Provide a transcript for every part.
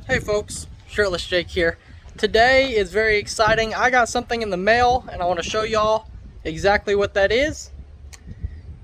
Hey folks, Shirtless Jake here. Today is very exciting. I got something in the mail and I want to show y'all exactly what that is.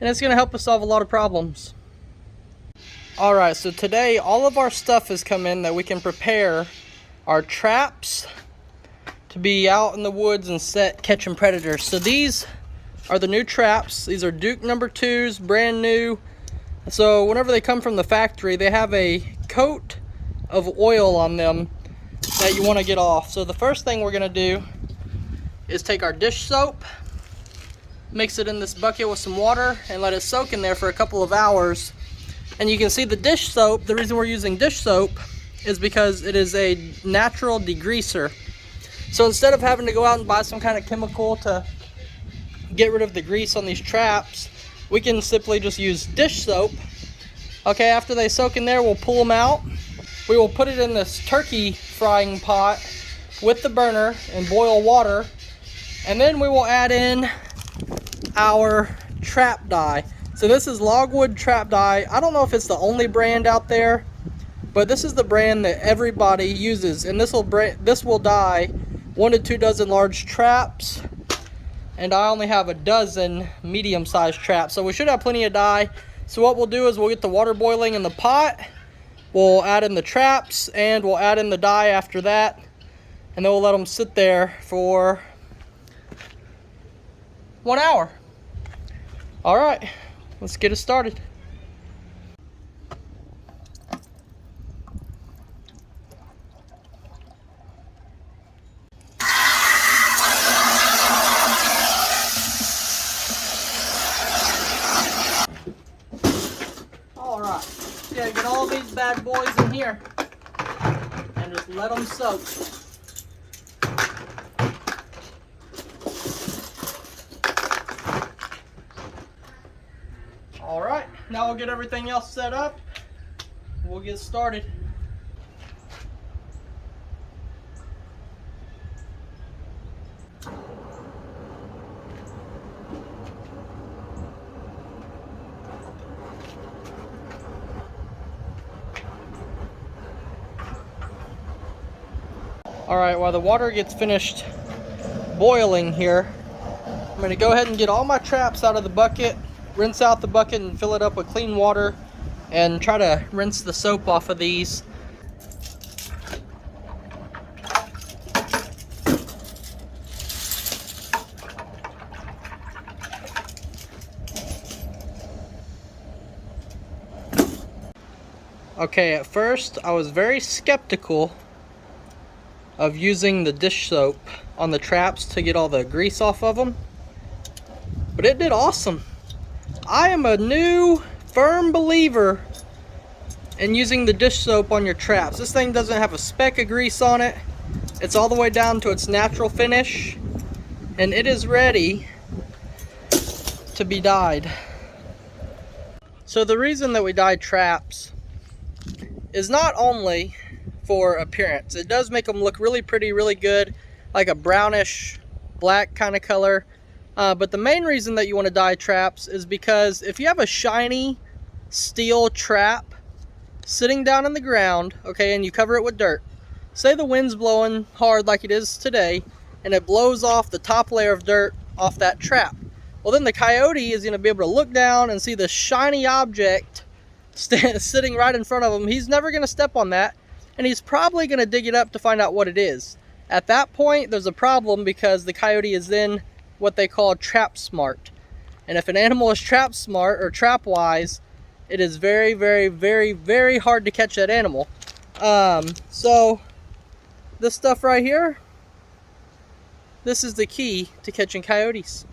And it's going to help us solve a lot of problems. Alright, so today all of our stuff has come in that we can prepare our traps to be out in the woods and set catching predators. So these are the new traps. These are Duke number 2s, brand new. So whenever they come from the factory, they have a coat of oil on them that you want to get off. So the first thing we're going to do is take our dish soap, mix it in this bucket with some water, and let it soak in there for a couple of hours. And you can see the dish soap, the reason we're using dish soap is because it is a natural degreaser. So instead of having to go out and buy some kind of chemical to get rid of the grease on these traps, we can simply just use dish soap. Okay, after they soak in there, we'll pull them out. We will put it in this turkey frying pot with the burner and boil water. And then we will add in our trap dye. So this is Logwood trap dye. I don't know if it's the only brand out there, but this is the brand that everybody uses. And this will dye 1 to 2 dozen large traps. And I only have a dozen medium-sized traps. So we should have plenty of dye. So what we'll do is we'll get the water boiling in the pot. We'll add in the traps and we'll add in the dye after that, and then we'll let them sit there for 1 hour. All right, let's get it started. All right. Yeah, get all these bad boys in here and just let them soak. All right, now we'll get everything else set up. We'll get started. Alright, while the water gets finished boiling here, I'm going to go ahead and get all my traps out of the bucket, rinse out the bucket and fill it up with clean water, and try to rinse the soap off of these. Okay, at first I was very skeptical of using the dish soap on the traps to get all the grease off of them, but it did awesome. I am a new firm believer in using the dish soap on your traps. This thing doesn't have a speck of grease on it. It's all the way down to its natural finish, and it is ready to be dyed. So the reason that we dye traps is not only for appearance. It does make them look really pretty, really good, like a brownish black kind of color. But the main reason that you want to dye traps is because if you have a shiny steel trap sitting down in the ground, okay, and you cover it with dirt, say the wind's blowing hard like it is today, and it blows off the top layer of dirt off that trap. Well, then the coyote is going to be able to look down and see the shiny object sitting right in front of him. He's never going to step on that, and he's probably going to dig it up to find out what it is. At that point, there's a problem because the coyote is then what they call trap smart. And if an animal is trap smart or trap wise, it is very, very, very, very hard to catch that animal. So this stuff right here, this is the key to catching coyotes.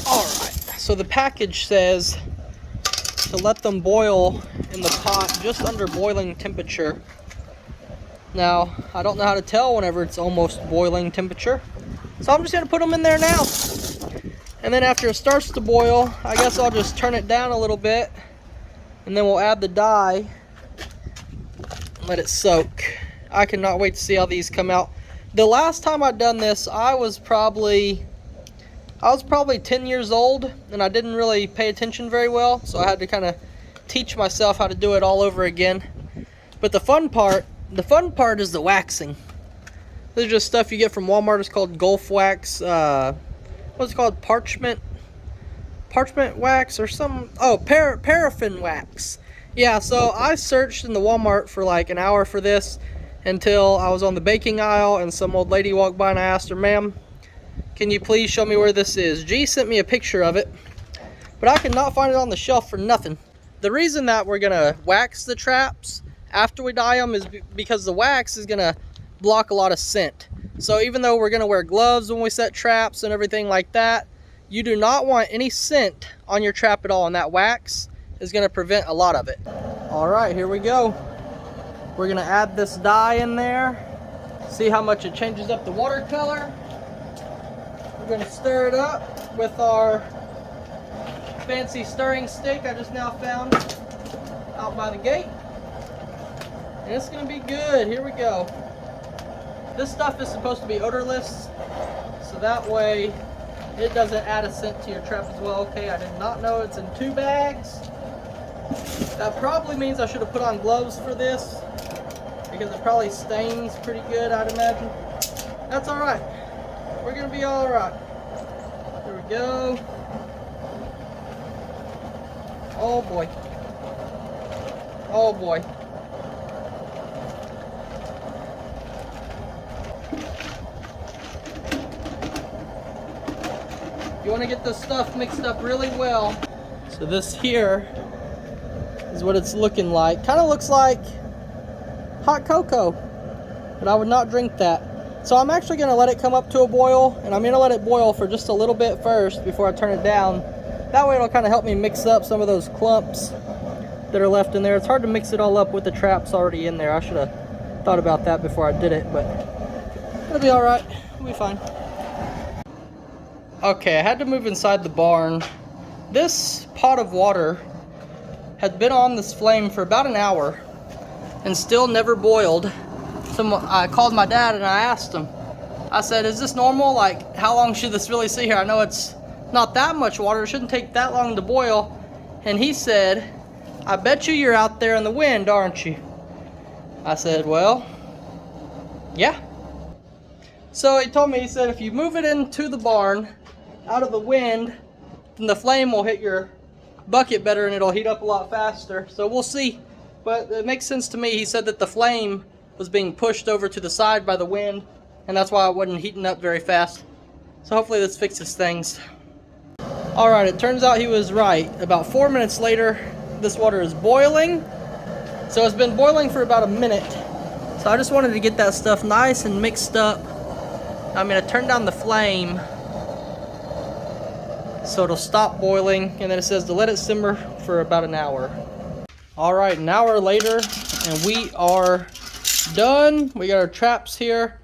All right, so the package says to let them boil in the pot just under boiling temperature. Now, I don't know how to tell whenever it's almost boiling temperature, so I'm just going to put them in there now. And then after it starts to boil, I guess I'll just turn it down a little bit, and then we'll add the dye and let it soak. I cannot wait to see how these come out. The last time I'd done this, I was probably 10 years old, and I didn't really pay attention very well, so I had to kind of teach myself how to do it all over again. But the fun part is the waxing. This is just stuff you get from Walmart. It's called Gulf Wax. What's it called? Parchment wax or some. Oh, paraffin wax. Yeah, so I searched in the Walmart for like an hour for this until I was on the baking aisle and some old lady walked by and I asked her, "Ma'am, can you please show me where this is?" G sent me a picture of it, but I could not find it on the shelf for nothing. The reason that we're gonna wax the traps after we dye them is because the wax is gonna block a lot of scent. So even though we're gonna wear gloves when we set traps and everything like that, you do not want any scent on your trap at all, and that wax is gonna prevent a lot of it. All right, here we go. We're gonna add this dye in there. See how much it changes up the watercolor. We're gonna stir it up with our fancy stirring stick I just now found out by the gate. And it's gonna be good. Here we go. This stuff is supposed to be odorless, so that way it doesn't add a scent to your trap as well. Okay, I did not know it's in 2 bags. That probably means I should have put on gloves for this, because it probably stains pretty good, I'd imagine. That's alright. We're gonna be alright. Here we go. Oh boy. Oh boy. You want to get this stuff mixed up really well. So this here is what it's looking like. Kind of looks like hot cocoa, but I would not drink that. So I'm actually going to let it come up to a boil, and I'm going to let it boil for just a little bit first before I turn it down. That way it'll kind of help me mix up some of those clumps that are left in there. It's hard to mix it all up with the traps already in there. I should have thought about that before I did it, but it'll be all right. It'll be fine. Okay, I had to move inside the barn. This pot of water had been on this flame for about an hour and still never boiled. So I called my dad and I asked him. I said, "Is this normal? Like, how long should this really sit here? I know it's not that much water. It shouldn't take that long to boil." And he said, "I bet you're out there in the wind, aren't you?" I said, "Well, yeah." So he told me, he said, if you move it into the barn out of the wind, then the flame will hit your bucket better and it'll heat up a lot faster. So we'll see. But it makes sense to me. He said that the flame was being pushed over to the side by the wind, and that's why it wasn't heating up very fast. So hopefully this fixes things. Alright, it turns out he was right. About 4 minutes later, this water is boiling. So it's been boiling for about a minute. So I just wanted to get that stuff nice and mixed up. I'm going to turn down the flame so it'll stop boiling, and then it says to let it simmer for about an hour. Alright, an hour later, and we are done. We got our traps here.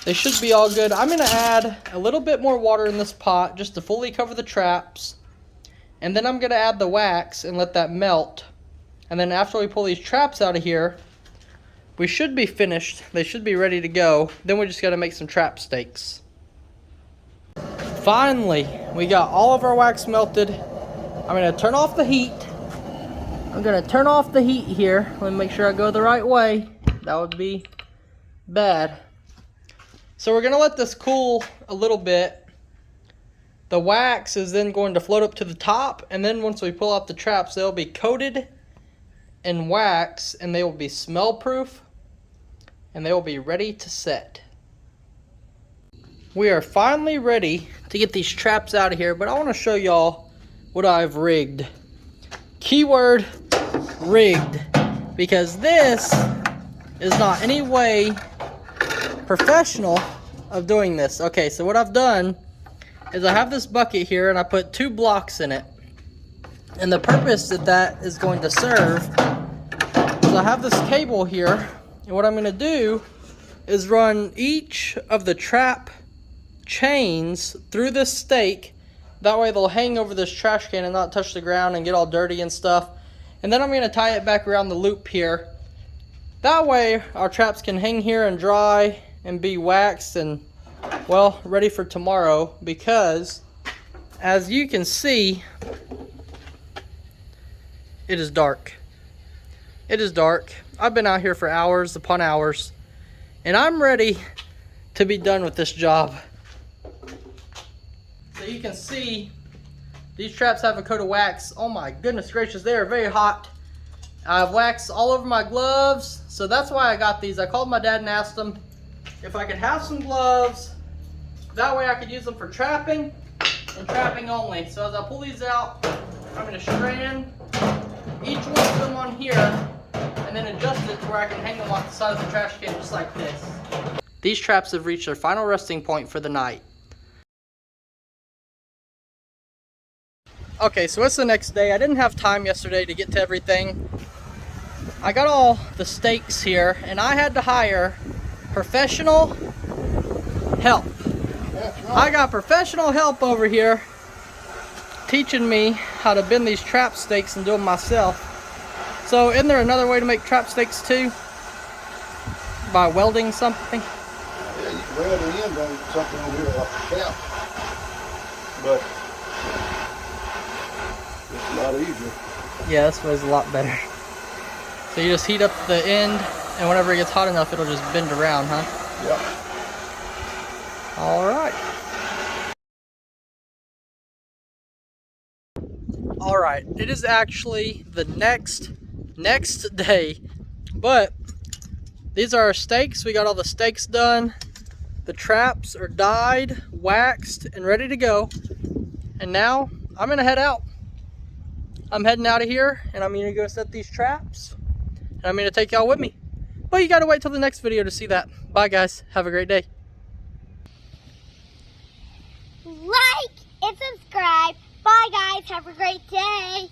They should be all good. I'm going to add a little bit more water in this pot just to fully cover the traps. And then I'm going to add the wax and let that melt. And then after we pull these traps out of here, we should be finished. They should be ready to go. Then we just got to make some trap stakes. Finally, we got all of our wax melted. I'm going to turn off the heat. I'm going to turn off the heat here. Let me make sure I go the right way. That would be bad. So we're going to let this cool a little bit. The wax is then going to float up to the top, and then once we pull out the traps, they'll be coated in wax, and they will be smell proof, and they will be ready to set. We are finally ready to get these traps out of here, but I want to show y'all what I've rigged. Keyword rigged, because this is not any way professional of doing this. Okay, so what I've done is I have this bucket here and I put 2 blocks in it, and the purpose that is going to serve is I have this cable here, and what I'm going to do is run each of the trap chains through this stake. That way they'll hang over this trash can and not touch the ground and get all dirty and stuff. And then I'm going to tie it back around the loop here. That way our traps can hang here and dry and be waxed and, well, ready for tomorrow, because as you can see, it is dark. It is dark, I've been out here for hours upon hours, and I'm ready to be done with this job. So you can see these traps have a coat of wax. Oh my goodness gracious, they are very hot. I have wax all over my gloves, so that's why I got these. I called my dad and asked him if I could have some gloves. That way I could use them for trapping and trapping only. So as I pull these out, I'm going to strand each one of them on here and then adjust it to where I can hang them off the side of the trash can just like this. These traps have reached their final resting point for the night. Okay, so it's the next day. I didn't have time yesterday to get to everything. I got all the stakes here, and I had to hire professional help. I got professional help over here teaching me how to bend these trap stakes and do them myself. So isn't there another way to make trap stakes too? By welding something? Yeah, you can weld the end on something over here like a cap. But it's a lot easier. Yeah, this way's a lot better. So you just heat up the end, and whenever it gets hot enough, it'll just bend around, huh? Yep. All right. All right, it is actually the next day, but these are our stakes. We got all the stakes done. The traps are dyed, waxed, and ready to go. And now I'm gonna head out. I'm heading out of here, and I'm gonna go set these traps, and I'm gonna take y'all with me. But you gotta wait till the next video to see that. Bye guys, have a great day. Like and subscribe. Bye guys, have a great day.